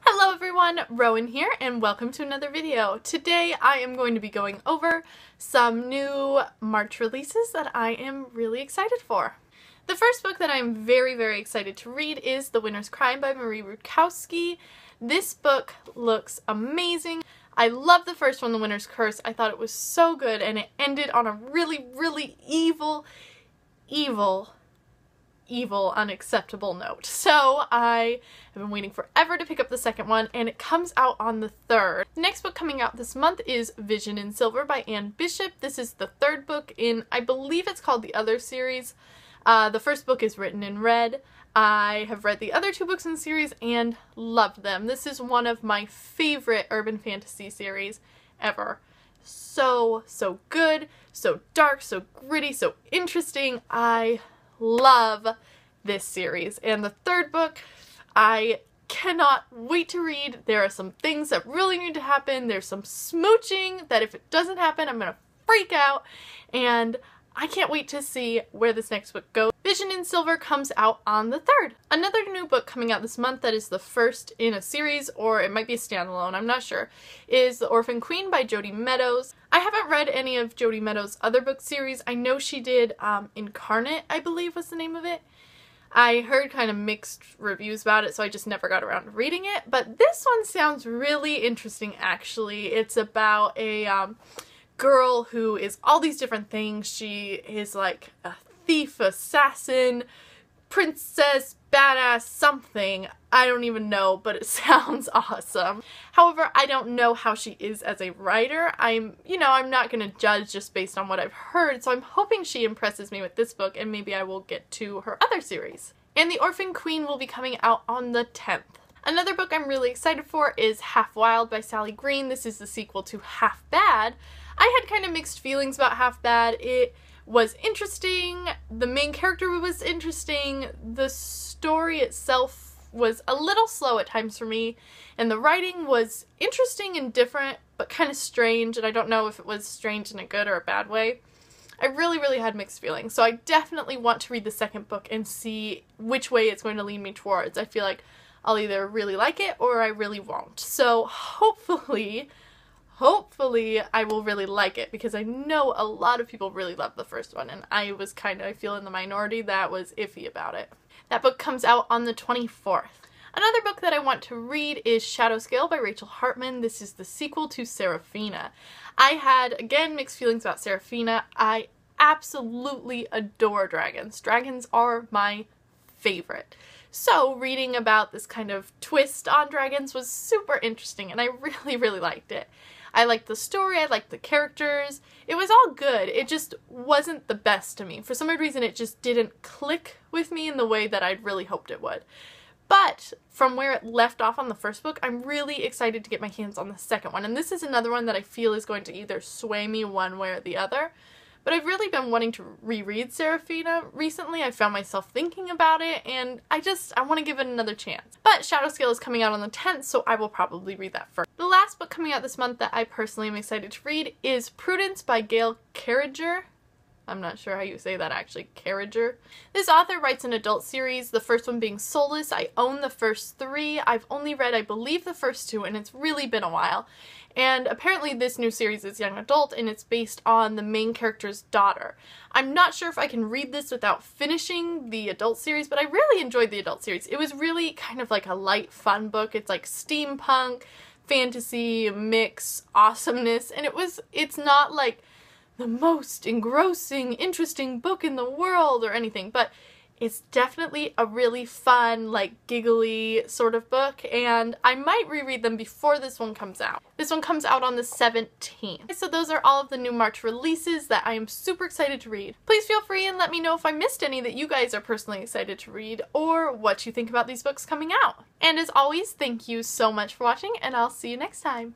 Hello everyone, Rowan here and welcome to another video. Today I am going to be going over some new March releases that I am really excited for. The first book that I'm very excited to read is The Winter's Crime by Marie Rudkowski. This book looks amazing. I love the first one, The Winter's Curse. I thought it was so good and it ended on a really evil, unacceptable note. So I have been waiting forever to pick up the second one and it comes out on the 3rd. The next book coming out this month is Vision in Silver by Anne Bishop. This is the 3rd book in, I believe it's called the Other series. The first book is Written in Red. I have read the other 2 books in the series and loved them. This is one of my favorite urban fantasy series ever. So good, so dark, so gritty, so interesting. I love this series, and the 3rd book I cannot wait to read. There are some things that really need to happen. There's some smooching that if it doesn't happen I'm gonna freak out, and I can't wait to see where this next book goes. Vision in Silver comes out on the 3rd. Another new book coming out this month that is the first in a series, or it might be a standalone, I'm not sure, is The Orphan Queen by Jodi Meadows. I haven't read any of Jodi Meadows' other book series. I know she did Incarnate, I believe was the name of it. I heard kind of mixed reviews about it, so I just never got around to reading it, but this one sounds really interesting actually. It's about a girl who is all these different things. She is like a thief, assassin, princess, badass, something. I don't even know, but it sounds awesome. However, I don't know how she is as a writer. I'm not gonna judge just based on what I've heard, so I'm hoping she impresses me with this book and maybe I will get to her other series. And The Orphan Queen will be coming out on the 10th. Another book I'm really excited for is Half Wild by Sally Green. This is the sequel to Half Bad. I had kind of mixed feelings about Half Bad. It was interesting, the main character was interesting, the story itself was a little slow at times for me, and the writing was interesting and different, but kind of strange, and I don't know if it was strange in a good or a bad way. I really had mixed feelings, so I definitely want to read the second book and see which way it's going to lead me towards. I feel like I'll either really like it or I really won't. So hopefully I will really like it, because I know a lot of people really love the first one and I was I feel in the minority that was iffy about it. That book comes out on the 24th. Another book that I want to read is Shadowscale by Rachel Hartman. This is the sequel to Seraphina. I had, again, mixed feelings about Seraphina. I absolutely adore dragons. Dragons are my favorite. So reading about this kind of twist on dragons was super interesting and I really liked it. I liked the story, I liked the characters, it was all good, it just wasn't the best to me. For some weird reason it just didn't click with me in the way that I'd really hoped it would. But from where it left off on the first book, I'm really excited to get my hands on the second one, and this is another one that I feel is going to either sway me one way or the other. But I've really been wanting to reread Seraphina recently. I found myself thinking about it and I want to give it another chance. But Shadowscale is coming out on the 10th, so I will probably read that first. The last book coming out this month that I personally am excited to read is Prudence by Gail Carriger. I'm not sure how you say that actually, Carriger. This author writes an adult series, the first one being Soulless. I own the first 3. I've only read, I believe, the first 2, and it's really been a while. And apparently this new series is young adult and it's based on the main character's daughter. I'm not sure if I can read this without finishing the adult series, but I really enjoyed the adult series. It was really kind of like a light, fun book. It's like steampunk, fantasy, mix, awesomeness, and it's not like the most engrossing, interesting book in the world or anything, but it's definitely a really fun, like, giggly sort of book, and I might reread them before this one comes out. This one comes out on the 17th. So those are all of the new March releases that I am super excited to read. Please feel free and let me know if I missed any that you guys are personally excited to read, or what you think about these books coming out. And as always, thank you so much for watching, and I'll see you next time.